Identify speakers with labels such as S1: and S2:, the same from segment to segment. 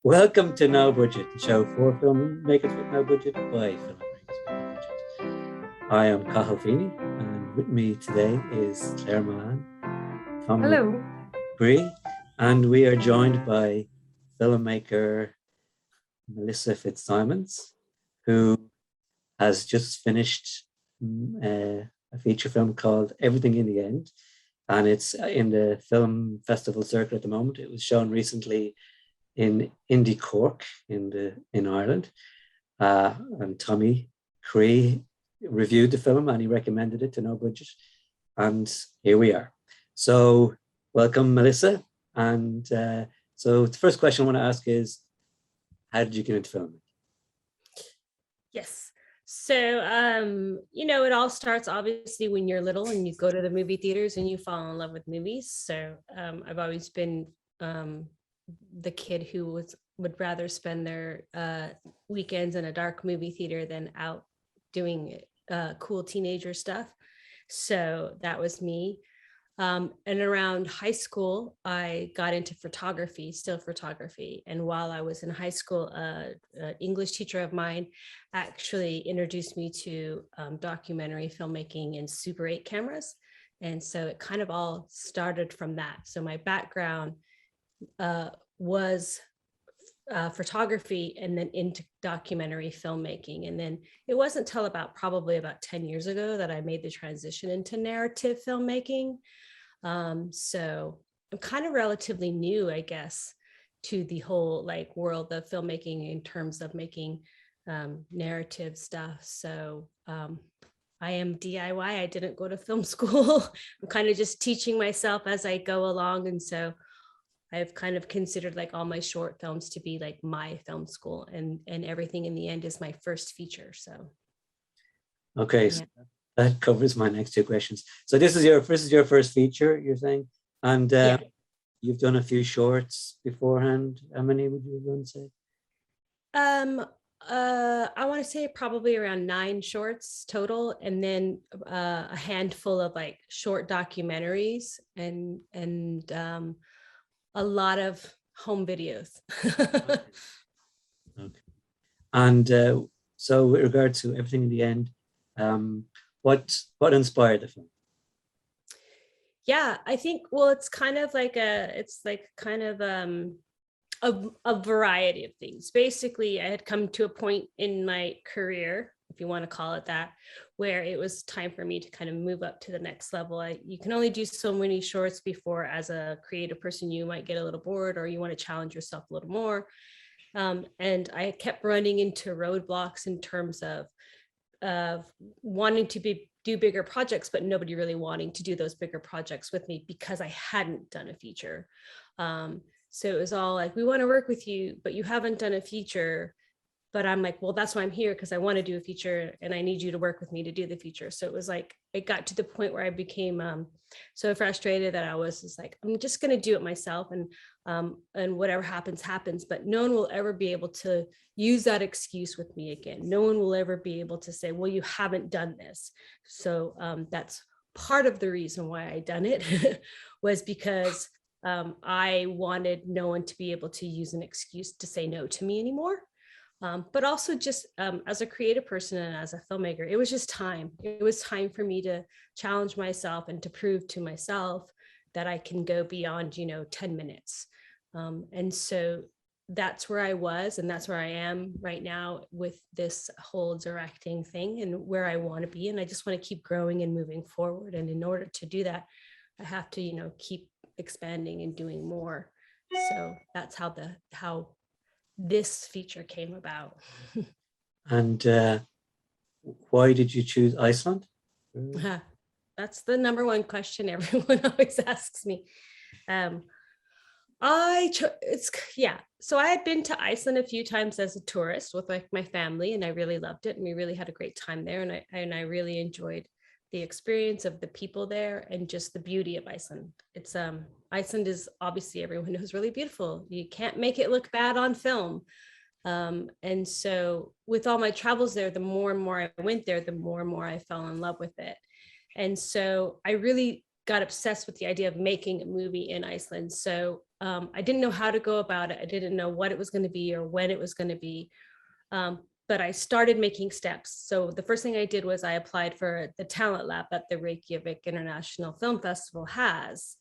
S1: Welcome to No Budget, the show for filmmakers with no budget by filmmakers with no budget. I am Cathal Feeney, and with me today is Claire Mahan, Tommy
S2: Hello.
S1: Creagh, and we are joined by filmmaker Mylissa Fitzsimmons, who has just finished a feature film called Everything in the End, and it's in the film festival circuit at the moment. It was shown recently in Indie Cork in Ireland, and Tommy Creagh reviewed the film and he recommended it to No Budget, and here we are. So welcome, Mylissa. And so the first question I want to ask is, how did you get into filming?
S2: Yes. So, it all starts obviously when you're little and you go to the movie theaters and you fall in love with movies. So I've always been the kid who would rather spend their weekends in a dark movie theater than out doing cool teenager stuff. So that was me. And around high school, I got into photography, still photography. And while I was in high school, an English teacher of mine actually introduced me to documentary filmmaking in Super 8 cameras. And so it kind of all started from that. So my background was photography and then into documentary filmmaking. And then it wasn't until probably about 10 years ago that I made the transition into narrative filmmaking. So I'm kind of relatively new, I guess, to the whole world of filmmaking in terms of making narrative stuff. So I am DIY. I didn't go to film school. I'm kind of just teaching myself as I go along. And so I've kind of considered all my short films to be my film school, and Everything in the End is my first feature. So
S1: Okay, yeah. So that covers my next two questions. So this is your first feature, you're saying, and yeah. You've done a few shorts beforehand. How many would you want to say?
S2: I want to say probably around 9 shorts total, and then a handful of short documentaries and a lot of home videos.
S1: Okay. And so with regard to Everything in the End, what inspired the film?
S2: Yeah, I think, well, it's kind of a variety of things. Basically, I had come to a point in my career, if you want to call it that, where it was time for me to kind of move up to the next level. You can only do so many shorts before, as a creative person, you might get a little bored or you want to challenge yourself a little more. And I kept running into roadblocks in terms of wanting to do bigger projects, but nobody really wanting to do those bigger projects with me because I hadn't done a feature. So it was all we want to work with you, but you haven't done a feature. But I'm well, that's why I'm here, because I want to do a feature and I need you to work with me to do the feature. So it was it got to the point where I became so frustrated that I was just I'm just going to do it myself, and whatever happens, happens. But no one will ever be able to use that excuse with me again. No one will ever be able to say, well, you haven't done this. So that's part of the reason why I done it was because I wanted no one to be able to use an excuse to say no to me anymore. But also just as a creative person and as a filmmaker, it was just time. It was time for me to challenge myself and to prove to myself that I can go beyond, 10 minutes. And so that's where I was, and that's where I am right now with this whole directing thing and where I want to be. And I just want to keep growing and moving forward. And in order to do that, I have to, keep expanding and doing more. So that's how this feature came about.
S1: And why did you choose Iceland?
S2: That's the number one question everyone always asks me. So I had been to Iceland a few times as a tourist with my family, and I really loved it, and we really had a great time there, and I really enjoyed the experience of the people there and just the beauty of Iceland. It's Iceland is, obviously, everyone knows, really beautiful. You can't make it look bad on film. And so with all my travels there, the more and more I went there, the more and more I fell in love with it. And so I really got obsessed with the idea of making a movie in Iceland. So I didn't know how to go about it. I didn't know what it was going to be or when it was going to be. But I started making steps. So the first thing I did was I applied for the talent lab that the Reykjavik International Film Festival has.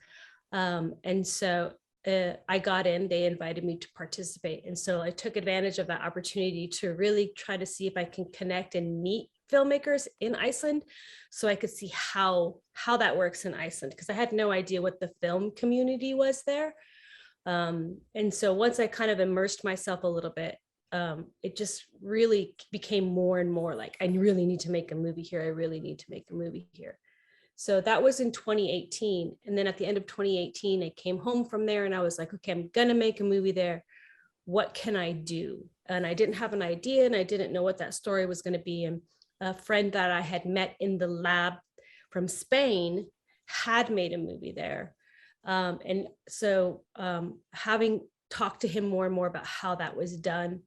S2: And so I got in, they invited me to participate. And so I took advantage of that opportunity to really try to see if I can connect and meet filmmakers in Iceland so I could see how that works in Iceland, because I had no idea what the film community was there. And so once I kind of immersed myself a little bit, it just really became more and more like, I really need to make a movie here. I really need to make a movie here. So that was in 2018. And then at the end of 2018, I came home from there and I was like, okay, I'm gonna make a movie there. What can I do? And I didn't have an idea and I didn't know what that story was gonna be. And a friend that I had met in the lab from Spain had made a movie there. And so having talked to him more and more about how that was done,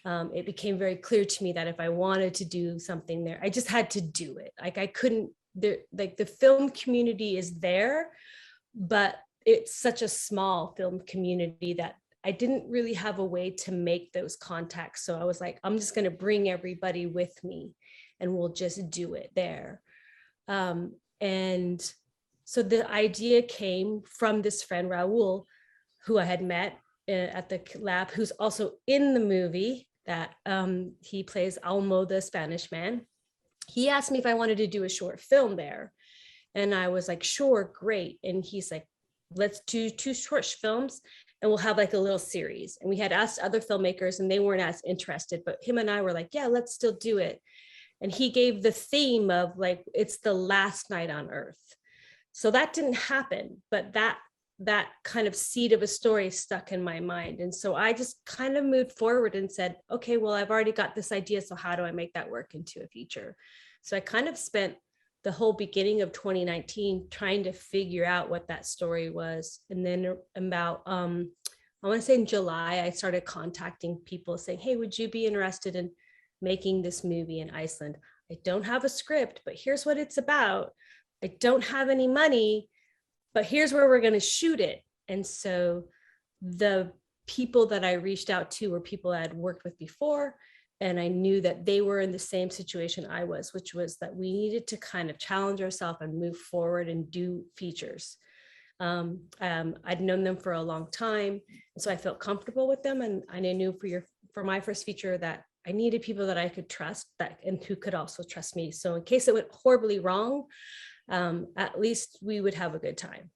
S2: it became very clear to me that if I wanted to do something there, I just had to do it. Like I couldn't, like the film community is there, but it's such a small film community that I didn't really have a way to make those contacts. So I was like, I'm just going to bring everybody with me and we'll just do it there. And so the idea came from this friend, Raul, who I had met at the lab, who's also in the movie that he plays Almo, the Spanish man. He asked me if I wanted to do a short film there. And I was like, sure, great. And he's like, let's do 2 short films and we'll have like a little series. And we had asked other filmmakers and they weren't as interested, but him and I were like, yeah, let's still do it. And he gave the theme of like, it's the last night on Earth. So that didn't happen, but that kind of seed of a story stuck in my mind. And so I just kind of moved forward and said, okay, well, I've already got this idea. So how do I make that work into a feature? So I kind of spent the whole beginning of 2019 trying to figure out what that story was. And then about, I want to say in July, I started contacting people saying, hey, would you be interested in making this movie in Iceland? I don't have a script, but here's what it's about. I don't have any money, but here's where we're going to shoot it. And so the people that I reached out to were people I had worked with before. And I knew that they were in the same situation I was, which was that we needed to kind of challenge ourselves and move forward and do features. I'd known them for a long time. And so I felt comfortable with them. And I knew for my first feature that I needed people that I could trust and who could also trust me. So in case it went horribly wrong, at least we would have a good time.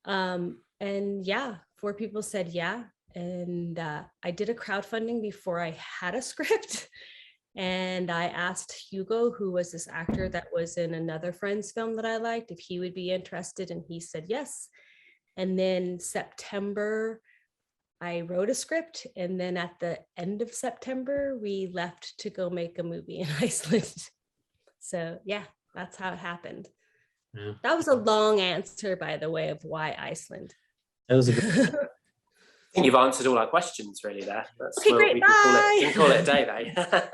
S2: And yeah, 4 people said yeah. And I did a crowdfunding before I had a script. And I asked Hugo, who was this actor that was in another friend's film that I liked, if he would be interested. And he said yes. And then September, I wrote a script. And then at the end of September, we left to go make a movie in Iceland. So yeah, that's how it happened. Yeah. That was a long answer, by the way, of why Iceland.
S1: That was a good.
S3: I think you've answered all our questions really there. That's
S2: okay, great.
S3: We
S2: Bye.
S3: can call it a day, though.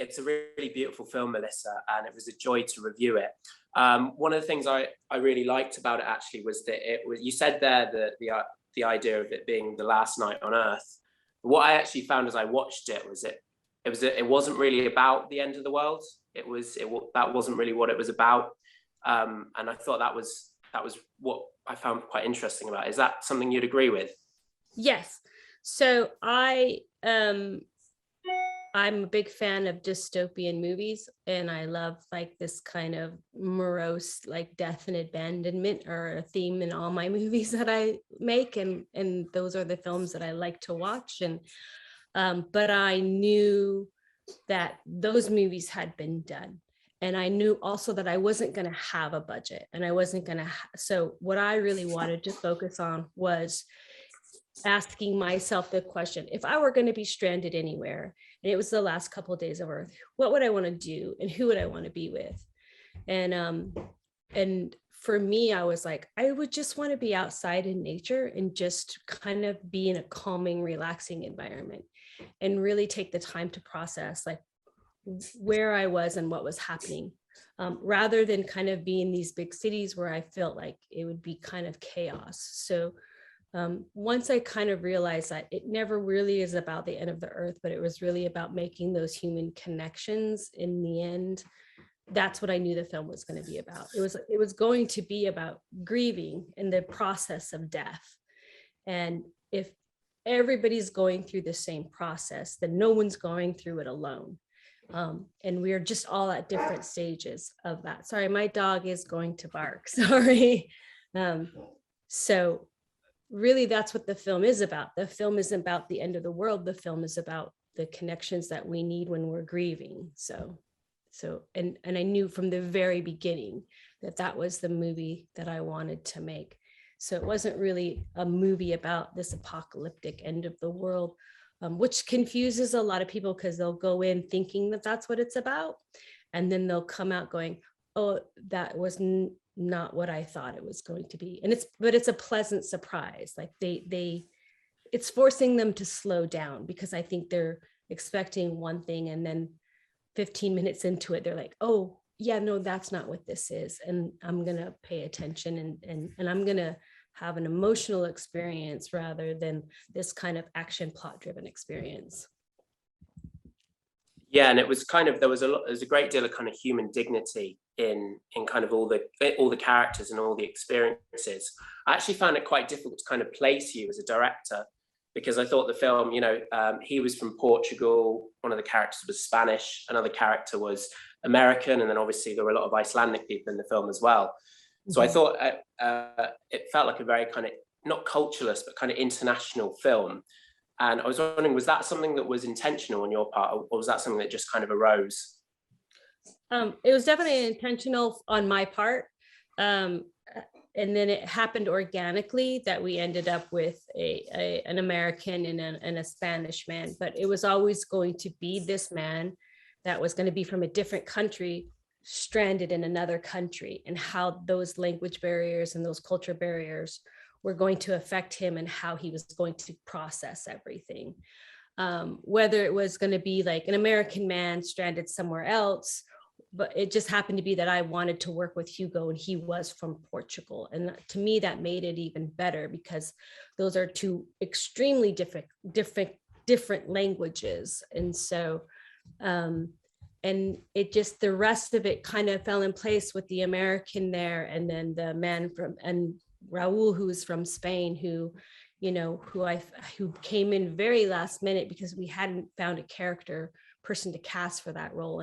S3: It's a really beautiful film, Mylissa, and it was a joy to review it. One of the things I really liked about it actually was that you said there that the idea of it being the last night on Earth. What I actually found as I watched it was it wasn't really about the end of the world. That wasn't really what it was about, and I thought that was what I found quite interesting about it. Is that something you'd agree with?
S2: Yes. So I'm a big fan of dystopian movies, and I love like this kind of morose, like death and abandonment are a theme in all my movies that I make, and those are the films that I like to watch. And but I knew that those movies had been done. And I knew also that I wasn't going to have a budget, and I wasn't going to. So what I really wanted to focus on was asking myself the question, if I were going to be stranded anywhere and it was the last couple of days of Earth, what would I want to do and who would I want to be with? And for me, I was like, I would just want to be outside in nature and just kind of be in a calming, relaxing environment and really take the time to process like where I was and what was happening. rather than kind of be in these big cities where I felt like it would be kind of chaos. So once I kind of realized that it never really is about the end of the earth, but it was really about making those human connections in the end, that's what I knew the film was going to be about. It was going to be about grieving and the process of death. And if everybody's going through the same process, then no one's going through it alone. And we're just all at different stages of that. Sorry, my dog is going to bark. Sorry. So really, that's what the film is about. The film isn't about the end of the world. The film is about the connections that we need when we're grieving. And I knew from the very beginning that was the movie that I wanted to make. So it wasn't really a movie about this apocalyptic end of the world, which confuses a lot of people because they'll go in thinking that that's what it's about. And then they'll come out going, oh, that was not what I thought it was going to be. But it's a pleasant surprise. Like it's forcing them to slow down, because I think they're expecting one thing, and then 15 minutes into it, they're like, oh yeah, no, that's not what this is. And I'm going to pay attention and I'm going to have an emotional experience rather than this kind of action plot driven experience.
S3: Yeah, and it was kind of, there was a great deal of kind of human dignity in kind of all the characters and all the experiences. I actually found it quite difficult to kind of place you as a director, because I thought the film, he was from Portugal, one of the characters was Spanish, another character was American, and then obviously there were a lot of Icelandic people in the film as well. So I thought it felt like a very kind of, not cultureless, but kind of international film. And I was wondering, was that something that was intentional on your part, or was that something that just kind of arose?
S2: It was definitely intentional on my part. And then it happened organically that we ended up with an American and a Spanish man, but it was always going to be this man that was going to be from a different country, stranded in another country, and how those language barriers and those culture barriers were going to affect him and how he was going to process everything. Whether it was going to be like an American man stranded somewhere else, but it just happened to be that I wanted to work with Hugo and he was from Portugal. And to me, that made it even better, because those are two extremely different languages. And so, and it just, the rest of it kind of fell in place with the American there. And then the man and Raul, who is from Spain, who came in very last minute because we hadn't found a person to cast for that role.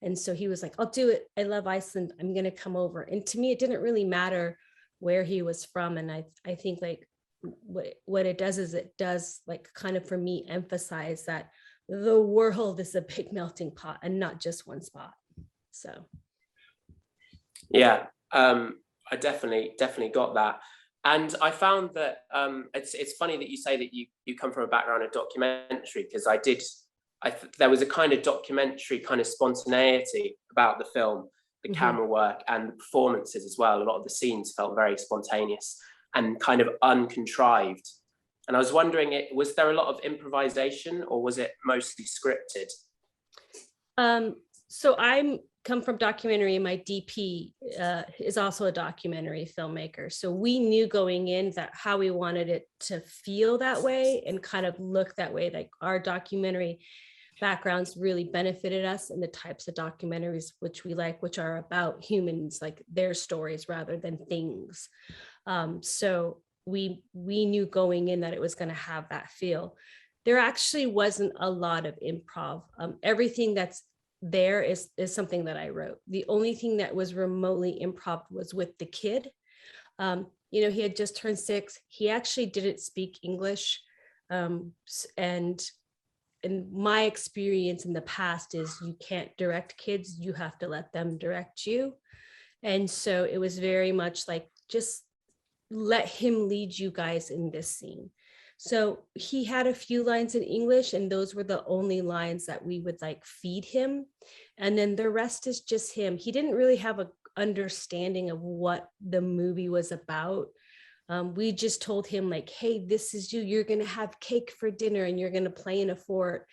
S2: And so he was like, I'll do it. I love Iceland. I'm going to come over. And to me, it didn't really matter where he was from. And I think like what it does is it does like kind of for me emphasize that the world is a big melting pot and not just one spot. So.
S3: Yeah, I definitely got that. And I found that it's funny that you say that you come from a background of documentary, because there was a kind of documentary kind of spontaneity about the film, the camera work and the performances as well. A lot of the scenes felt very spontaneous and kind of uncontrived. And I was wondering, was there a lot of improvisation or was it mostly scripted?
S2: So I come from documentary, and my DP is also a documentary filmmaker. So we knew going in that how we wanted it to feel that way and kind of look that way. Like our documentary backgrounds really benefited us in the types of documentaries which we like, which are about humans, like their stories rather than things. So we knew going in that it was going to have that feel. There actually wasn't a lot of improv. Everything that's there is something that I wrote. The only thing that was remotely improv was with the kid. He had just turned 6. He actually didn't speak English. And my experience in the past is you can't direct kids, you have to let them direct you. And so it was very much like, just let him lead you guys in this scene. So he had a few lines in English, and those were the only lines that we would like feed him. And then the rest is just him. He didn't really have an understanding of what the movie was about. We just told him like, hey, this is you're going to have cake for dinner and you're going to play in a fort.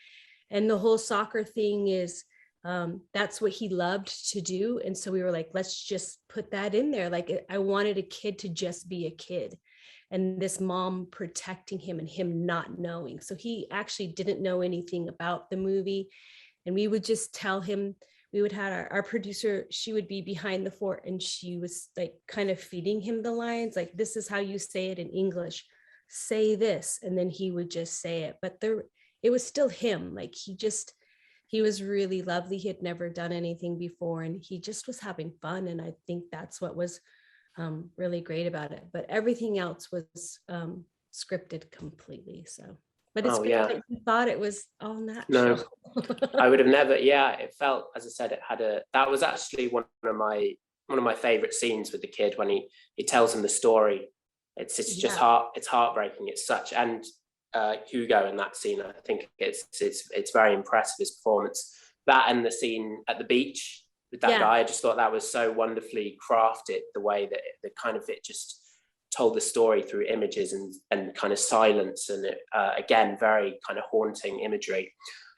S2: And the whole soccer thing is that's what he loved to do. And so we were like, let's just put that in there. Like, I wanted a kid to just be a kid, and this mom protecting him and him not knowing. So he actually didn't know anything about the movie. And we would just tell him, we would have our producer, she would be behind the fort, and she was like kind of feeding him the lines, like, this is how you say it in English, say this. And then he would just say it. But it was still him. Like, he was really lovely. He had never done anything before, and he just was having fun. And I think that's what was really great about it. But everything else was scripted completely. So, but it's great that you thought it was all natural.
S3: No, I would have never. Yeah, it felt, as I said, that was actually one of my favorite scenes with the kid, when he tells him the story. It's just it's heartbreaking. It's such, and Hugo in that scene, I think it's very impressive, his performance. That and the scene at the beach with that guy, I just thought that was so wonderfully crafted, the way that it just told the story through images and kind of silence, and it, again, very kind of haunting imagery.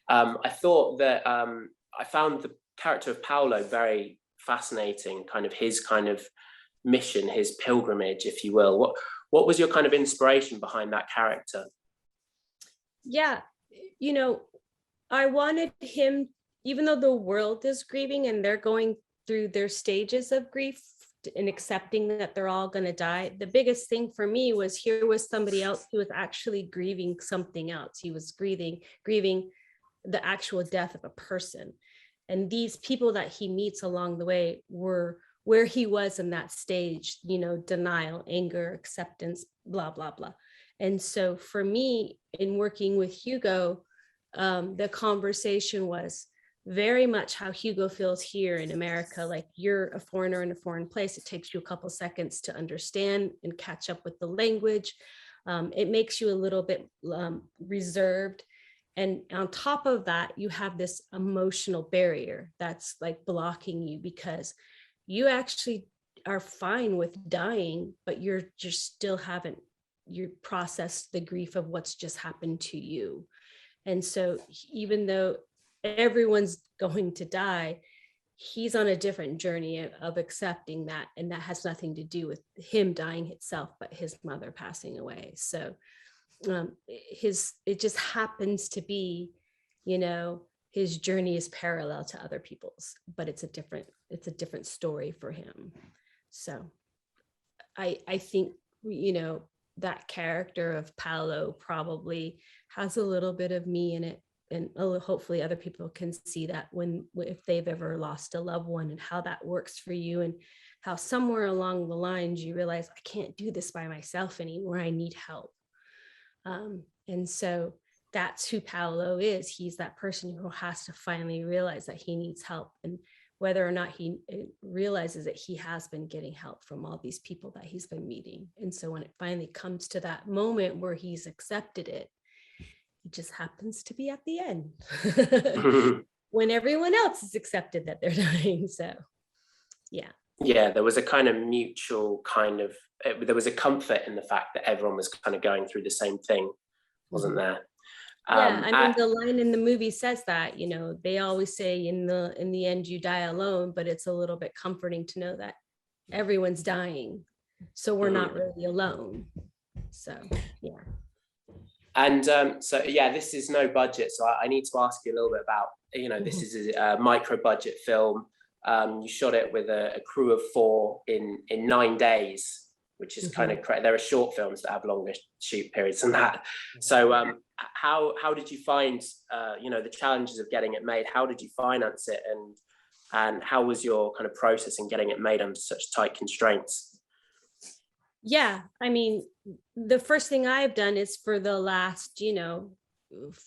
S3: I thought that I found the character of Paulo very fascinating, kind of his kind of mission, his pilgrimage, if you will. What was your kind of inspiration behind that character?
S2: Yeah, I wanted him, even though the world is grieving and they're going through their stages of grief and accepting that they're all going to die, the biggest thing for me was, here was somebody else who was actually grieving something else. He was grieving the actual death of a person. And these people that he meets along the way were where he was in that stage, denial, anger, acceptance, blah, blah, blah. And so for me, in working with Hugo, the conversation was very much how Hugo feels here in America. Like, you're a foreigner in a foreign place. It takes you a couple seconds to understand and catch up with the language. It makes you a little bit reserved. And on top of that, you have this emotional barrier that's like blocking you, because you actually are fine with dying, but you processed the grief of what's just happened to you. And so even though everyone's going to die, he's on a different journey of accepting that. And that has nothing to do with him dying itself, but his mother passing away. So it just happens to be, his journey is parallel to other people's, but it's a different story for him. So I think, that character of Paulo probably has a little bit of me in it, and hopefully other people can see that if they've ever lost a loved one, and how that works for you, and how somewhere along the lines you realize, I can't do this by myself anymore, I need help. And so that's who Paulo is. He's that person who has to finally realize that he needs help, and whether or not he realizes that he has been getting help from all these people that he's been meeting. And so when it finally comes to that moment where he's accepted it, it just happens to be at the end when everyone else has accepted that they're dying. So, yeah, there was a kind of mutual there was a comfort in the fact that everyone was kind of going through the same thing, wasn't there? The line in the movie says that, they always say in the end you die alone, but it's a little bit comforting to know that everyone's dying, so we're not really alone. So yeah. And
S3: this is no budget, so I need to ask you a little bit about, this is a micro budget film. You shot it with a crew of 4 in 9 days, which is kind of crazy. There are short films that have longer shoot periods than that. So how did you find the challenges of getting it made? How did you finance it, and how was your kind of process in getting it made under such tight constraints?
S2: Yeah, I mean, the first thing I've done is, for the last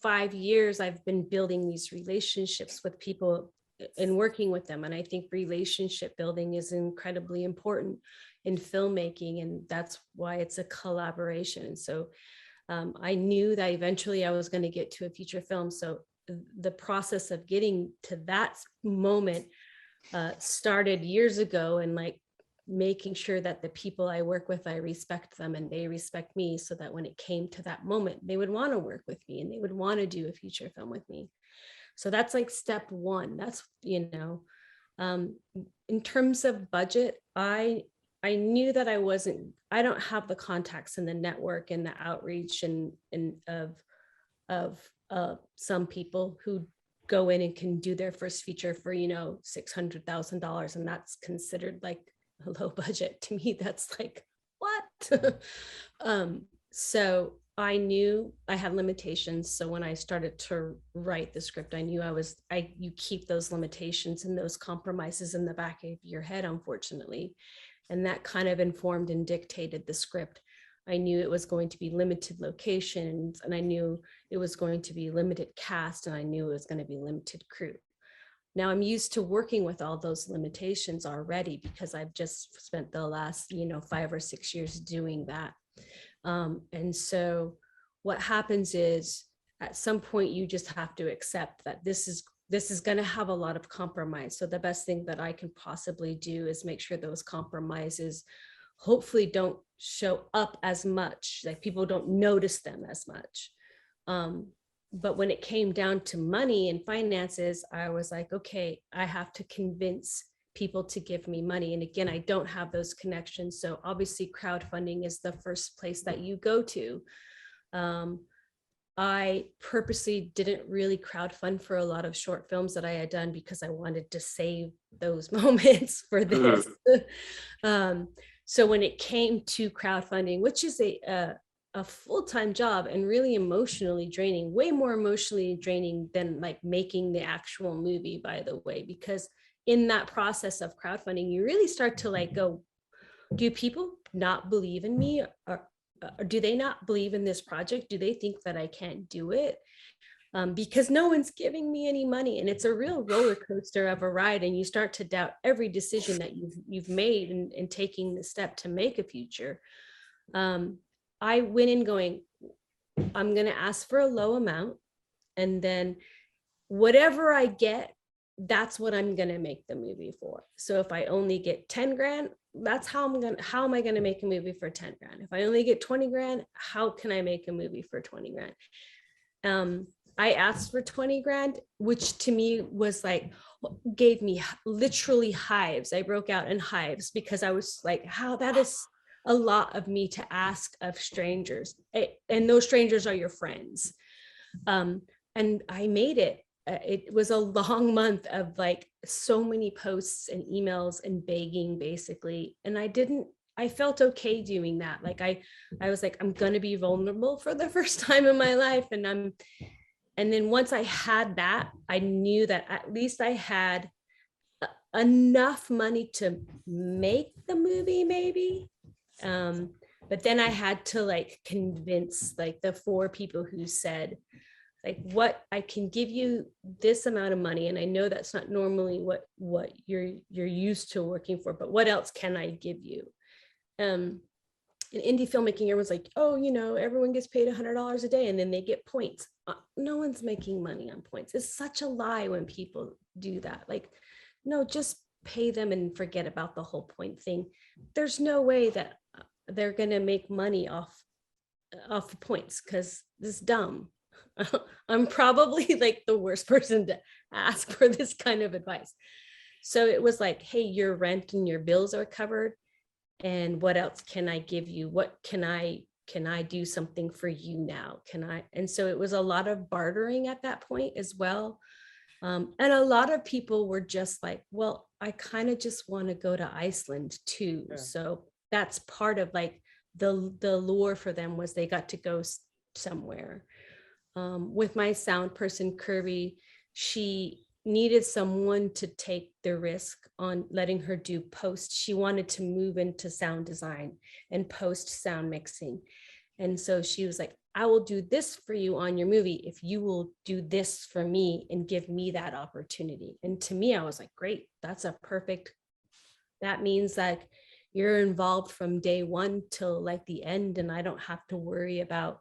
S2: 5 years, I've been building these relationships with people and working with them. And I think relationship building is incredibly important in filmmaking, and that's why it's a collaboration. And so I knew that eventually I was going to get to a feature film. So the process of getting to that moment started years ago, and like making sure that the people I work with, I respect them and they respect me, so that when it came to that moment, they would want to work with me and they would want to do a feature film with me. So that's like step one. That's, in terms of budget, I knew that I don't have the contacts and the network and the outreach and of some people who go in and can do their first feature for, $600,000. And that's considered like a low budget. To me, that's like, what? So I knew I had limitations. So when I started to write the script, I knew you keep those limitations and those compromises in the back of your head, unfortunately. And that kind of informed and dictated the script. I knew it was going to be limited locations, and I knew it was going to be limited cast, and I knew it was going to be limited crew. Now I'm used to working with all those limitations already because I've just spent the last, 5 or 6 years doing that. And so what happens is at some point you just have to accept that this is going to have a lot of compromise. So the best thing that I can possibly do is make sure those compromises hopefully don't show up as much, like people don't notice them as much. But when it came down to money and finances, I was like, okay, I have to convince people to give me money. And again, I don't have those connections. So obviously crowdfunding is the first place that you go to. I purposely didn't really crowdfund for a lot of short films that I had done because I wanted to save those moments for this. So when it came to crowdfunding, which is a full-time job and really emotionally draining, way more emotionally draining than like making the actual movie, by the way, because in that process of crowdfunding, you really start to like go, do people not believe in me? Or do they not believe in this project? Do they think that I can't do it? Because no one's giving me any money, and it's a real roller coaster of a ride. And you start to doubt every decision that you've made in taking the step to make a feature. I went in going, I'm going to ask for a low amount, and then whatever I get, that's what I'm going to make the movie for. So if I only get 10 grand, that's how am I going to make a movie for 10 grand? If I only get 20 grand, how can I make a movie for 20 grand? I asked for 20 grand, which to me was like, gave me literally hives. I broke out in hives because I was like, how that is a lot of me to ask of strangers. And those strangers are your friends. And I made it. It was a long month of like so many posts and emails and begging basically. And I felt okay doing that. Like I was like, I'm going to be vulnerable for the first time in my life. And then once I had that, I knew that at least I had enough money to make the movie maybe. But then I had to like convince like the 4 people who said, like, what I can give you this amount of money. And I know that's not normally what you're used to working for, but what else can I give you? In indie filmmaking, everyone's like, oh, everyone gets paid $100 a day and then they get points. No one's making money on points. It's such a lie when people do that. Like, no, just pay them and forget about the whole point thing. There's no way that they're going to make money off the points because it's dumb. I'm probably like the worst person to ask for this kind of advice. So it was like, hey, your rent and your bills are covered. And what else can I give you? What can I do something for you now? And so it was a lot of bartering at that point as well. And a lot of people were just like, well, I kind of just want to go to Iceland too. Yeah. So that's part of like the lure for them was they got to go somewhere. With my sound person, Kirby, she needed someone to take the risk on letting her do post. She wanted to move into sound design and post sound mixing. And so she was like, I will do this for you on your movie if you will do this for me and give me that opportunity. And to me, I was like, great, that means like you're involved from day one till like the end. And I don't have to worry about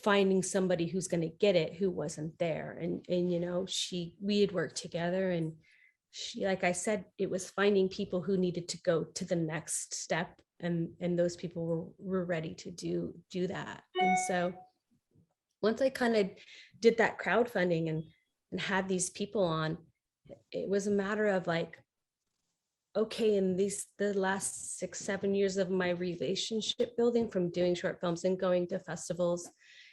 S2: finding somebody who's going to get it who wasn't there. And we had worked together, and she, like I said, it was finding people who needed to go to the next step, and those people were ready to do that. And so once I kind of did that crowdfunding, and and had these people on, it was a matter of like, okay, in the last 6-7 years of my relationship building, from doing short films and going to festivals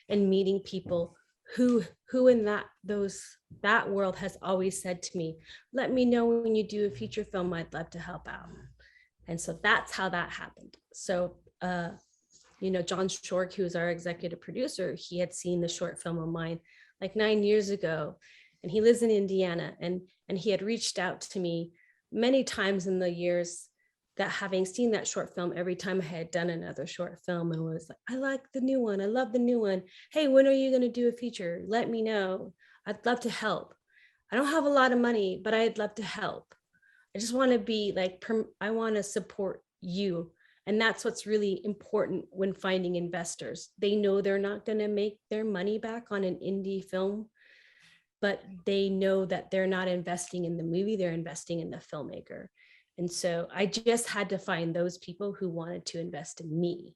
S2: and meeting people who in that world has always said to me, let me know when you do a feature film, I'd love to help out. And so that's how that happened. So John Shork, who's our executive producer, he had seen the short film of mine like 9 years ago, and he lives in Indiana, and he had reached out to me many times in the years, that having seen that short film, every time I had done another short film and was like, I like the new one, I love the new one. Hey, when are you going to do a feature? Let me know. I'd love to help. I don't have a lot of money, but I'd love to help. I just want to be like, I want to support you. And that's what's really important when finding investors. They know they're not going to make their money back on an indie film, but they know that they're not investing in the movie, they're investing in the filmmaker. And so I just had to find those people who wanted to invest in me.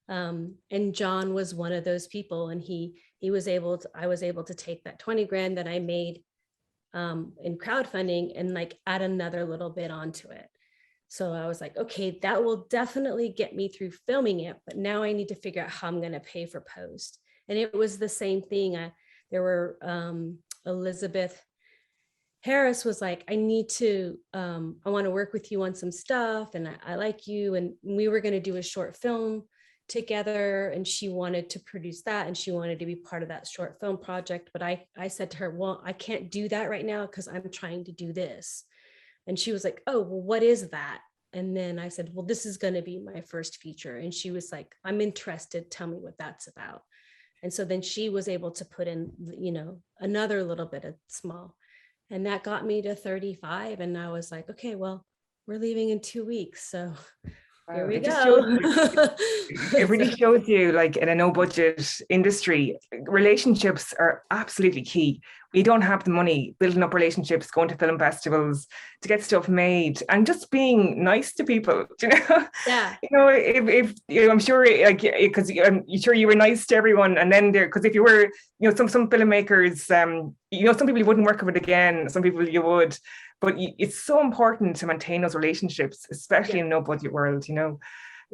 S2: And John was one of those people, and I was able to take that 20 grand that I made in crowdfunding and like add another little bit onto it. So I was like, okay, that will definitely get me through filming it, but now I need to figure out how I'm going to pay for post. And it was the same thing. There were Elizabeth Harris was like, I want to work with you on some stuff, and I like you. And we were going to do a short film together, and she wanted to produce that, and she wanted to be part of that short film project. But I said to her, well, I can't do that right now because I'm trying to do this. And she was like, oh, well, what is that? And then I said, well, this is going to be my first feature. And she was like, I'm interested. Tell me what that's about. And so then she was able to put in, another little bit of small. And that got me to 35. And I was like, okay, well, we're leaving in 2 weeks. So here we go.
S4: It really shows you, like, in a no budget industry, relationships are absolutely key. We don't have the money, building up relationships, going to film festivals to get stuff made, and just being nice to people,
S2: Yeah.
S4: If I'm sure, like, because I'm sure you were nice to everyone, and then because if you were, some filmmakers, some people you wouldn't work with again, some people you would. But it's so important to maintain those relationships, especially in no budget world,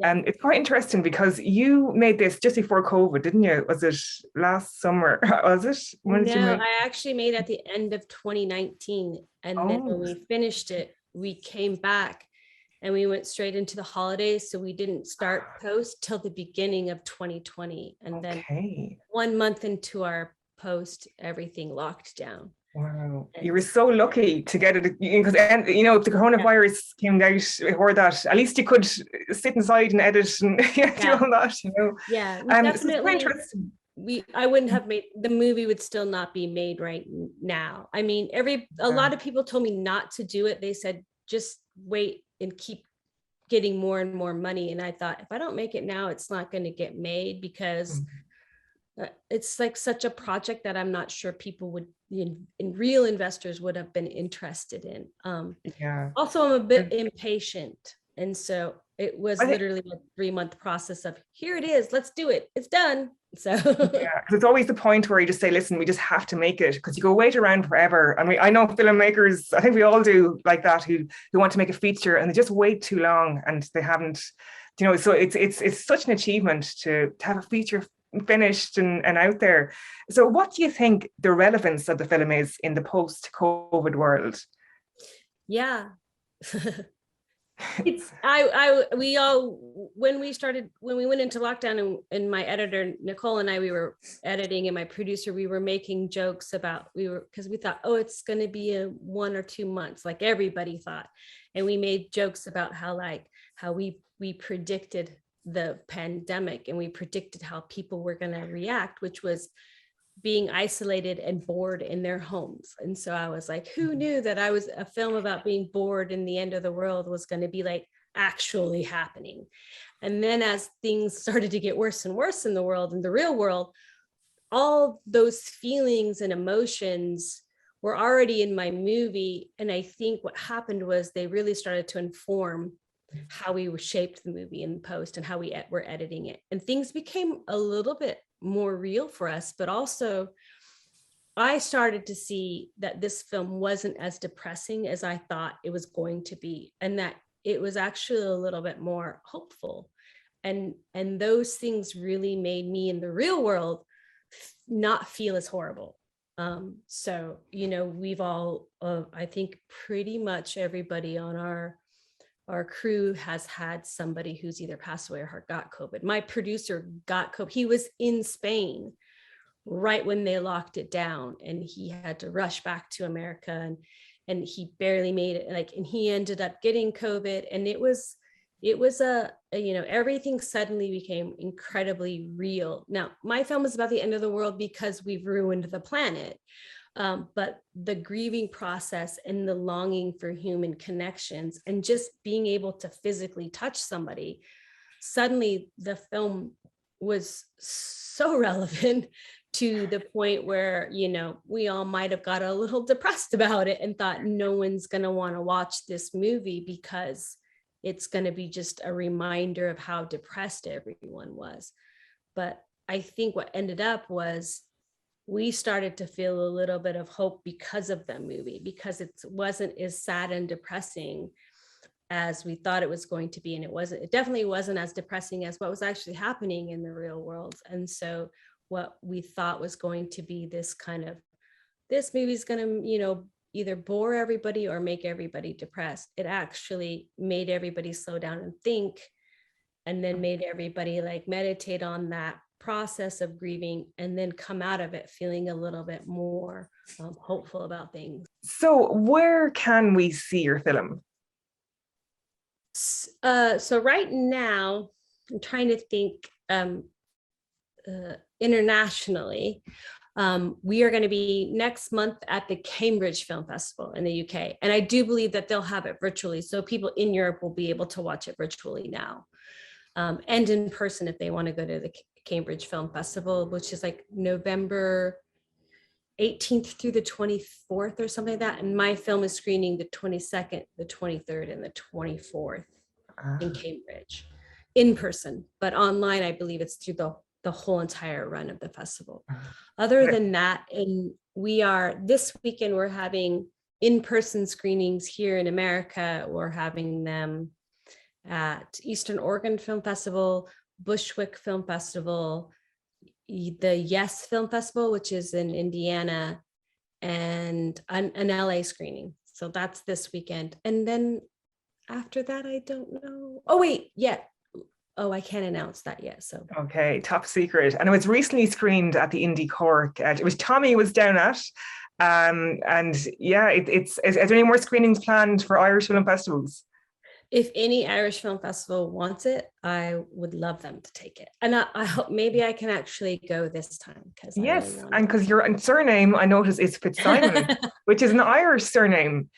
S4: And it's quite interesting because you made this just before COVID, didn't you? Was it last summer? Was it? When did you make?
S2: I actually made it at the end of 2019. And then when we finished it, we came back and we went straight into the holidays. So we didn't start post till the beginning of 2020. And then 1 month into our post, everything locked down.
S4: Wow, you were so lucky to get it, because if the coronavirus came out before that, at least you could sit inside and edit and do all that,
S2: Yeah,
S4: definitely.
S2: So I wouldn't have made the movie, would still not be made right now. I mean, a lot of people told me not to do it. They said just wait and keep getting more and more money. And I thought, if I don't make it now, it's not going to get made, because it's like such a project that I'm not sure people would, in real investors would have been interested in. Also, I'm a bit impatient. And so it was literally a 3-month process of, here it is, let's do it. It's done. So because
S4: it's always the point where you just say, listen, we just have to make it, because you go wait around forever. And I know filmmakers, I think we all do like that, who want to make a feature and they just wait too long and they haven't, so it's such an achievement to have a feature finished and out there. So what do you think the relevance of the film is in the post-COVID world?
S2: Yeah. When we went into lockdown, and my editor Nicole and I, we were editing, and my producer, we were making jokes about, because we thought, oh, it's going to be a 1 or 2 months, like everybody thought. And we made jokes about how we predicted the pandemic, and we predicted how people were going to react, which was being isolated and bored in their homes. And so I was like, who knew that a film about being bored in the end of the world was going to be like actually happening? And then as things started to get worse and worse in the world, in the real world, all those feelings and emotions were already in my movie. And I think what happened was they really started to inform how we shaped the movie in post and how we were editing it. And things became a little bit more real for us, but also I started to see that this film wasn't as depressing as I thought it was going to be, and that it was actually a little bit more hopeful. And those things really made me in the real world not feel as horrible. So, you know, we've all, I think pretty much everybody on our crew has had somebody who's either passed away or got COVID. My producer got COVID. He was in Spain right when they locked it down, and he had to rush back to America, and he barely made it. Like, and he ended up getting COVID, and it was a you know, everything suddenly became incredibly real. Now, my film is about the end of the world because we've ruined the planet. But the grieving process and the longing for human connections and just being able to physically touch somebody, suddenly the film was so relevant to the point where, you know, we all might have got a little depressed about it and thought no one's going to want to watch this movie because it's going to be just a reminder of how depressed everyone was. But I think what ended up was we started to feel a little bit of hope because of the movie, because it wasn't as sad and depressing as we thought it was going to be. And it definitely wasn't as depressing as what was actually happening in the real world. And so what we thought was going to be this movie's going to, you know, either bore everybody or make everybody depressed, it actually made everybody slow down and think, and then made everybody like meditate on that process of grieving, and then come out of it feeling a little bit more hopeful about things.
S4: So where can we see your film?
S2: So right now, I'm trying to think internationally. We are going to be next month at the Cambridge Film Festival in the UK. And I do believe that they'll have it virtually. So people in Europe will be able to watch it virtually now. And in person if they want to go to the Cambridge Film Festival, which is like November 18th through the 24th or something like that. And my film is screening the 22nd, the 23rd, and the 24th in Cambridge in person. But online, I believe it's through the whole entire run of the festival. Other than that, this weekend, we're having in-person screenings here in America. We're having them at Eastern Oregon Film Festival, Bushwick Film Festival, the Yes Film Festival, which is in Indiana, and an LA screening. So that's this weekend. And then after that, I don't know. Oh, wait, yeah. Oh, I can't announce that yet. So
S4: okay, top secret. And it was recently screened at the Indie Cork. It was Tommy was down at, and yeah, is there any more screenings planned for Irish film festivals?
S2: If any Irish Film Festival wants it, I would love them to take it. And I hope maybe I can actually go this time.
S4: Yes, really, and because your surname, I noticed, is Fitzsimmon, which is an Irish surname.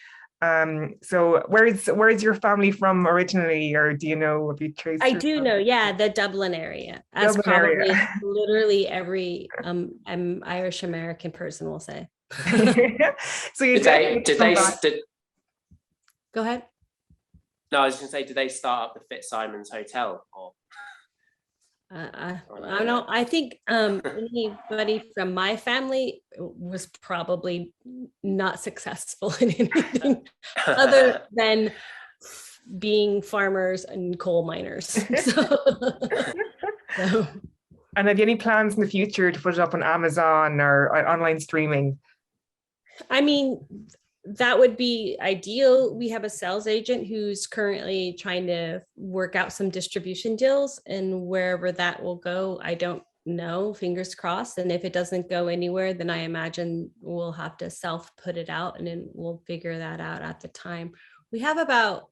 S4: So where's your family from originally, or do you know if you trace?
S2: I do know, yeah, the Dublin area, as Dublin probably area. Literally every Irish American person will say.
S3: So you
S2: go ahead.
S3: No, I was going to say, did they start up the Fitzsimmons Hotel? Or
S2: I don't know. I think anybody from my family was probably not successful in anything other than being farmers and coal miners. So.
S4: And have you any plans in the future to put it up on Amazon or online streaming?
S2: I mean, that would be ideal. We have a sales agent who's currently trying to work out some distribution deals, and wherever that will go, I don't know, fingers crossed. And if it doesn't go anywhere, then I imagine we'll have to put it out, and then we'll figure that out at the time. We have about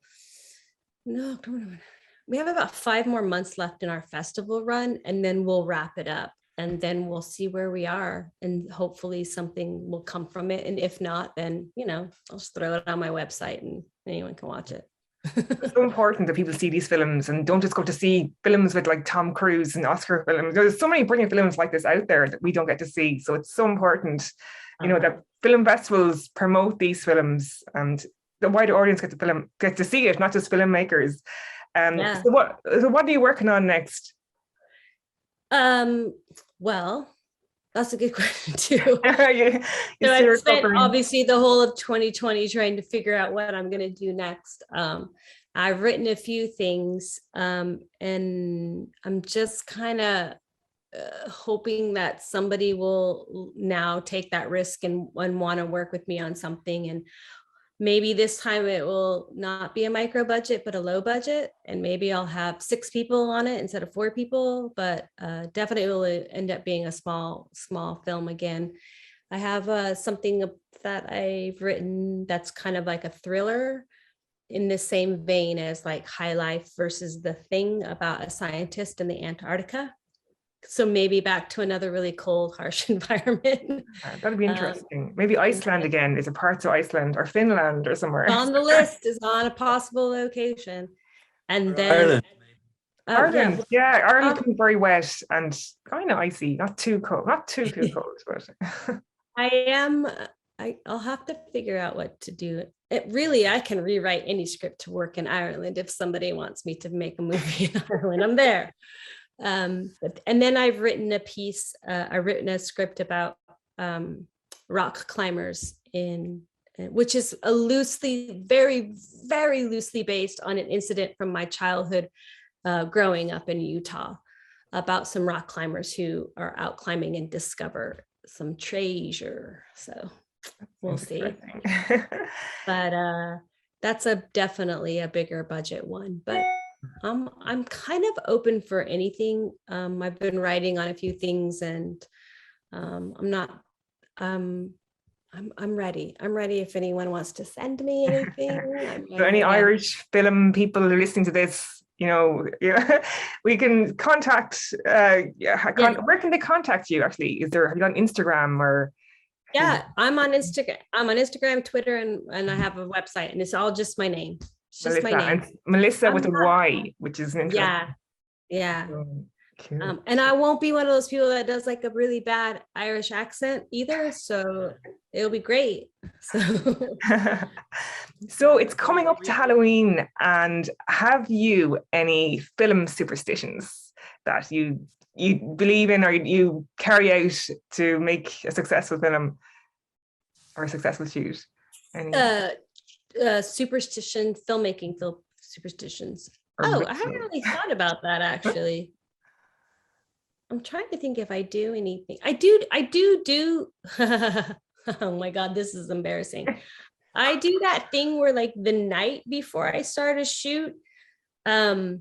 S2: 5 more months left in our festival run, and then we'll wrap it up. And then we'll see where we are, and hopefully something will come from it. And if not, then, you know, I'll just throw it on my website and anyone can watch it.
S4: It's so important that people see these films and don't just go to see films with like Tom Cruise and Oscar films. There's so many brilliant films like this out there that we don't get to see. So it's so important, you know, that film festivals promote these films and the wider audience get to see it, not just filmmakers. So what are you working on next?
S2: Well, That's a good question too.
S4: You
S2: So
S4: see
S2: I
S4: her
S2: spent
S4: covering.
S2: obviously the whole of 2020 trying to figure out what I'm going to do next. I've written a few things, and I'm just kind of hoping that somebody will now take that risk and want to work with me on something. And maybe this time it will not be a micro budget, but a low budget. And maybe I'll have 6 people on it instead of 4 people, but definitely will end up being a small film again. I have something that I've written that's kind of like a thriller in the same vein as like High Life versus The Thing, about a scientist in the Antarctica. So maybe back to another really cold, harsh environment.
S4: That'd be interesting. Maybe Iceland again. Is it parts of Iceland or Finland or somewhere?
S2: On the list, is on a possible location. And then
S1: Ireland.
S4: Ireland, yeah, Ireland can be very wet and kind of icy, not too cold, not too cold, but
S2: I'll have to figure out what to do. I can rewrite any script to work in Ireland. If somebody wants me to make a movie in Ireland, I'm there. And then I've written a script about rock climbers which is very, very loosely based on an incident from my childhood growing up in Utah, about some rock climbers who are out climbing and discover some treasure. So we'll see. But that's definitely a bigger budget one. But I'm kind of open for anything. I've been writing on a few things, and I'm ready. I'm ready if anyone wants to send me anything.
S4: So any Irish film people who are listening to this, we can contact. Where can they contact you? Actually, have you got Instagram or?
S2: Yeah, I'm on Instagram. I'm on Instagram, Twitter, and I have a website, and it's all just my name. It's just
S4: Mylissa,
S2: my name.
S4: and Mylissa with a Y, which is an interesting.
S2: Yeah.
S4: Cool.
S2: And I won't be one of those people that does like a really bad Irish accent either. So it'll be great.
S4: So it's coming up to Halloween, and have you any film superstitions that you believe in or you carry out to make a successful film or a successful shoot?
S2: Superstition, filmmaking, superstitions. I haven't really thought about that actually. I'm trying to think if I do anything. I do. Oh my God, this is embarrassing. I do that thing where like the night before I start a shoot, I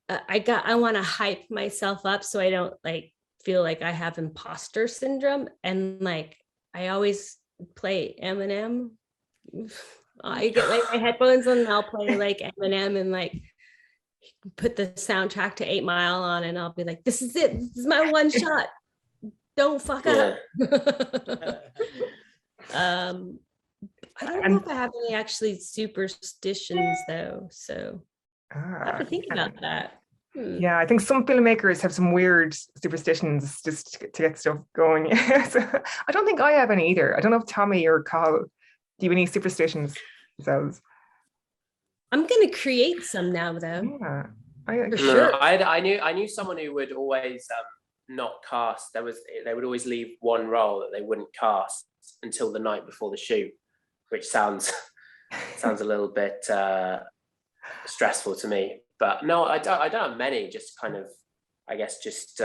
S2: want to hype myself up so I don't like feel like I have imposter syndrome, and like I always play Eminem. I get like my headphones on and I'll play like Eminem and like put the soundtrack to 8 Mile on, and I'll be like, this is it. This is my one shot. Don't fuck up. I don't know if I have any actually superstitions though. So I have to think about that.
S4: Yeah, I think some filmmakers have some weird superstitions just to get stuff going. So, I don't think I have any either. I don't know if Tommy or Carl, do you have any superstitions themselves?
S3: I'm going to create some now, though.
S4: Yeah,
S3: for sure. I knew someone who would always not cast. They would always leave one role that they wouldn't cast until the night before the shoot, which sounds a little bit stressful to me. But no, I don't have many. Just kind of, I guess, just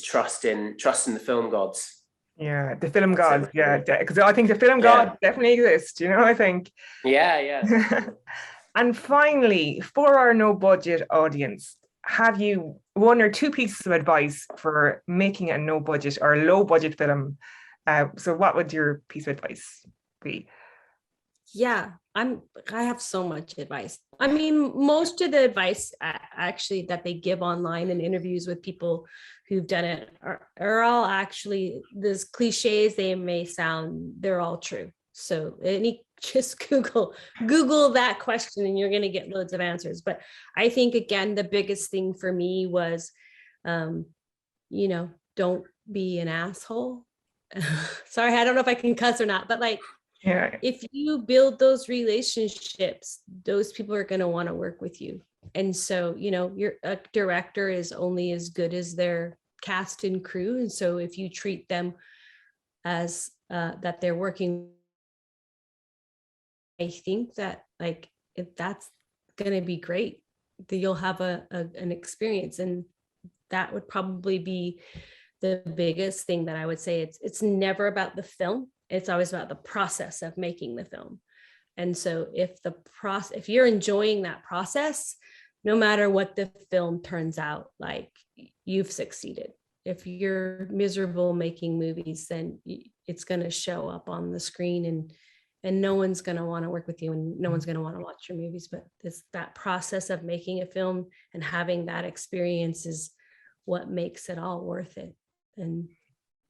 S3: trust in the film gods.
S4: Yeah, the film gods. Yeah, because I think the film gods definitely exist. I think.
S3: Yeah.
S4: And finally, for our no budget audience, have you 1 or 2 pieces of advice for making a no budget or low budget film? So, what would your piece of advice be?
S2: Yeah, I have so much advice. I mean, most of the advice actually that they give online in interviews with people who've done it are all actually, those cliches they may sound, they're all true. So just Google that question and you're going to get loads of answers. But I think, again, the biggest thing for me was, don't be an asshole. Sorry, I don't know if I can cuss or not, but like, if you build those relationships, those people are going to want to work with you. And so, your director is only as good as their cast and crew. And so if you treat them as that they're working, I think that like if that's going to be great, that you'll have an experience. And that would probably be the biggest thing that I would say. It's never about the film. It's always about the process of making the film. And so if you're enjoying that process, no matter what the film turns out like, you've succeeded. If you're miserable making movies, then it's going to show up on the screen, and no one's going to want to work with you, and no one's going to want to watch your movies. But it's that process of making a film and having that experience is what makes it all worth it, and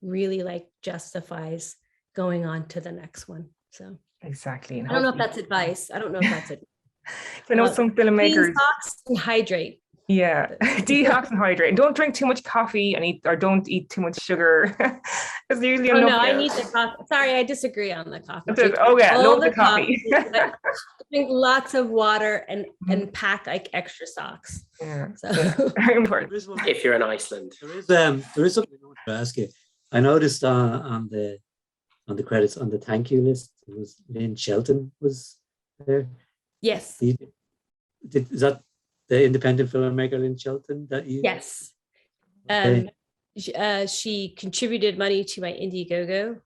S2: really like justifies going on to the next one. So
S4: exactly. And
S2: I don't know if that's advice. I don't know if that's it.
S4: I know some filmmakers.
S2: Detox and hydrate.
S4: Yeah, detox and hydrate. And don't drink too much coffee and don't eat too much sugar. Because usually
S2: Oh no, I need the coffee. Sorry, I disagree on the coffee.
S4: Oh yeah, love the coffee.
S2: Drink lots of water and pack like extra socks.
S4: Yeah,
S2: so.
S4: very important.
S3: If you're in Iceland.
S1: There is something I want to ask you. I noticed on the credits on the thank you list, it was Lynn Shelton was there.
S2: Yes.
S1: Is that the independent filmmaker Lynn Shelton that you?
S2: Yes.
S1: Okay.
S2: She contributed money to my Indiegogo,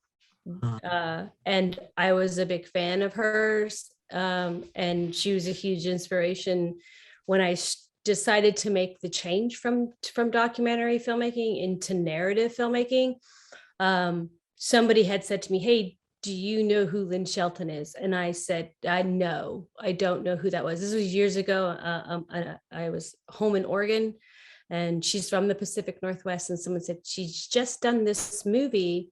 S2: and I was a big fan of hers. And she was a huge inspiration when I decided to make the change from documentary filmmaking into narrative filmmaking. Somebody had said to me, "Hey, do you know who Lynn Shelton is?" And I said, "No, I don't know who that was." This was years ago. I was home in Oregon, and she's from the Pacific Northwest. And someone said, "She's just done this movie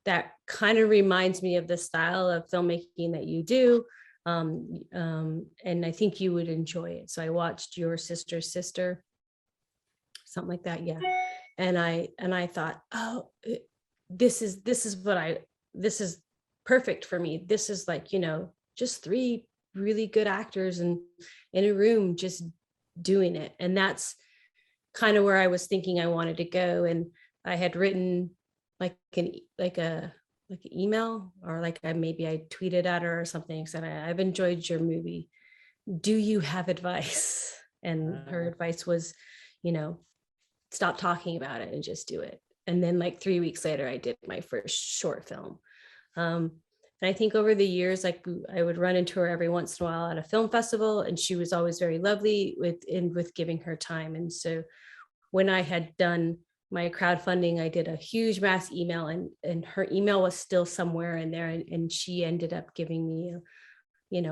S2: that kind of reminds me of the style of filmmaking that you do. And I think you would enjoy it." So I watched Your Sister's Sister, something like that. Yeah. And I thought, oh, this is perfect for me. This is like, just 3 really good actors in a room just doing it. And that's kind of where I was thinking I wanted to go. And I had written like an email, or like I tweeted at her or something, said, "I've enjoyed your movie. Do you have advice?" And her advice was, stop talking about it and just do it. And then like 3 weeks later, I did my first short film. And I think over the years, like I would run into her every once in a while at a film festival, and she was always very lovely with giving her time. And so when I had done my crowdfunding, I did a huge mass email, and her email was still somewhere in there. And she ended up giving me,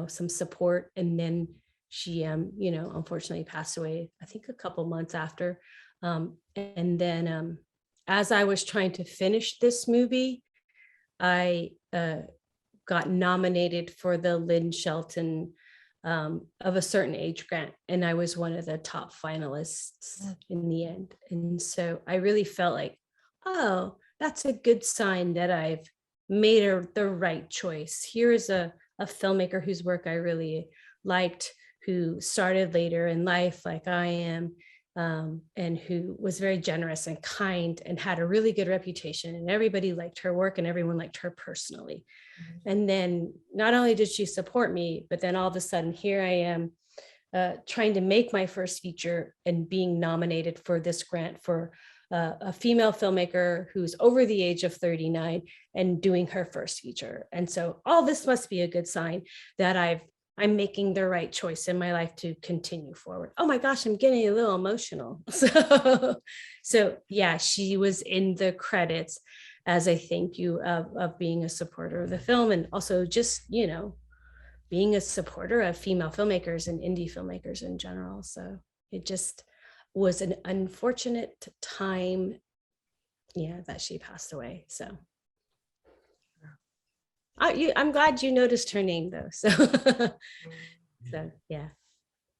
S2: some support. And then she, unfortunately passed away, I think a couple months after. And then as I was trying to finish this movie, I got nominated for the Lynn Shelton of a Certain Age grant, and I was one of the top finalists in the end. And so I really felt like, oh, that's a good sign that I've made the right choice. Here is a filmmaker whose work I really liked, who started later in life like I am, and who was very generous and kind and had a really good reputation, and everybody liked her work and everyone liked her personally. Mm-hmm. And then not only did she support me, but then all of a sudden here I am trying to make my first feature and being nominated for this grant for a female filmmaker who's over the age of 39 and doing her first feature. And so all this must be a good sign that I'm making the right choice in my life to continue forward. Oh my gosh, I'm getting a little emotional. So yeah, she was in the credits as a thank you of being a supporter of the film, and also just, being a supporter of female filmmakers and indie filmmakers in general. So it just was an unfortunate time, that she passed away. So I'm glad you noticed her name though. So, so yeah.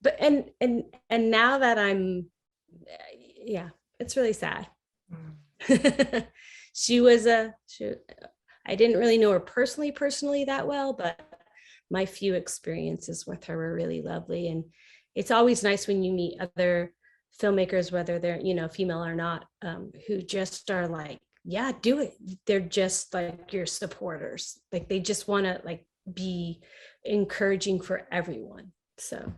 S2: But and now that I'm, it's really sad. I didn't really know her personally that well, but my few experiences with her were really lovely. And it's always nice when you meet other filmmakers, whether they're, you know, female or not, who just are like, yeah, do it. They're just like your supporters. Like they just want to like be encouraging for everyone. So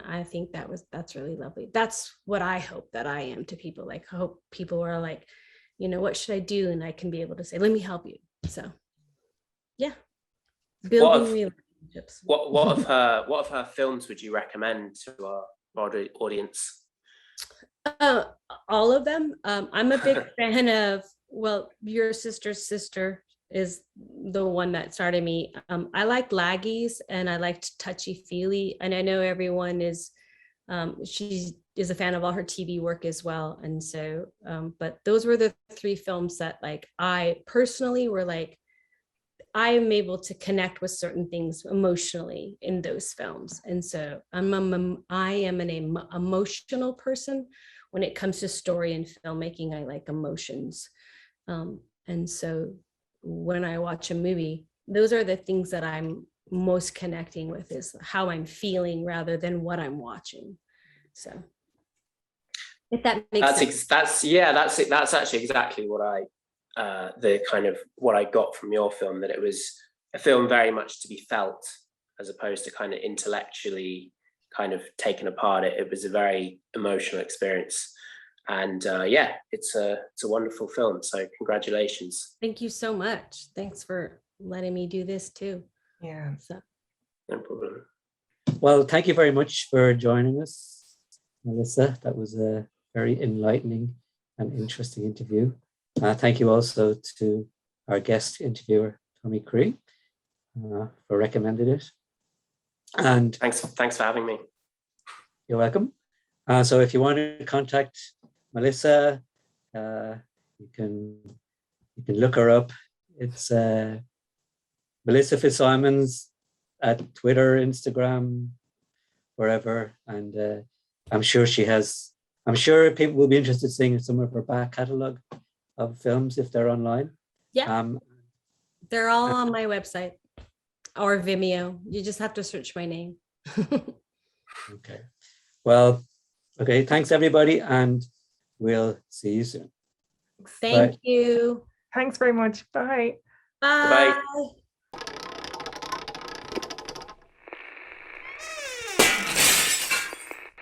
S2: I think that's really lovely. That's what I hope that I am to people. Like I hope people are like, you know, what should I do? And I can be able to say, let me help you. So yeah, building relationships.
S3: What of her films would you recommend to our audience?
S2: All of them. I'm a big fan of, well, Your Sister's Sister is the one that started me. I liked Laggies and I liked Touchy Feely. And I know everyone is, she is a fan of all her TV work as well. And so, but those were the 3 films that like, I personally were like, I am able to connect with certain things emotionally in those films. And so I am an emotional person. When it comes to story and filmmaking, I like emotions. And so when I watch a movie, those are the things that I'm most connecting with, is how I'm feeling rather than what I'm watching. So if that makes sense.
S3: That's actually exactly what what I got from your film, that it was a film very much to be felt as opposed to kind of intellectually kind of taken apart. It was a very emotional experience, and it's a wonderful film. So congratulations.
S2: Thank you so much. Thanks for letting me do this too.
S4: Yeah.
S2: So
S3: No problem.
S1: Well, thank you very much for joining us, Mylissa. That was a very enlightening and interesting interview. Thank you also to our guest interviewer, Tommy Creagh, for recommending it. And
S3: thanks for having me.
S1: You're welcome. So if you want to contact Mylissa, you can look her up. It's Mylissa Fitzsimmons at Twitter, Instagram, wherever. And I'm sure people will be interested in seeing some of her back catalogue of films if they're online.
S2: Yeah, they're all on my website or Vimeo. You just have to search my name.
S1: Okay. Well, okay. Thanks everybody, and we'll see you soon.
S2: Thank you.
S4: Thanks very much. Bye.
S2: Bye.
S3: Bye.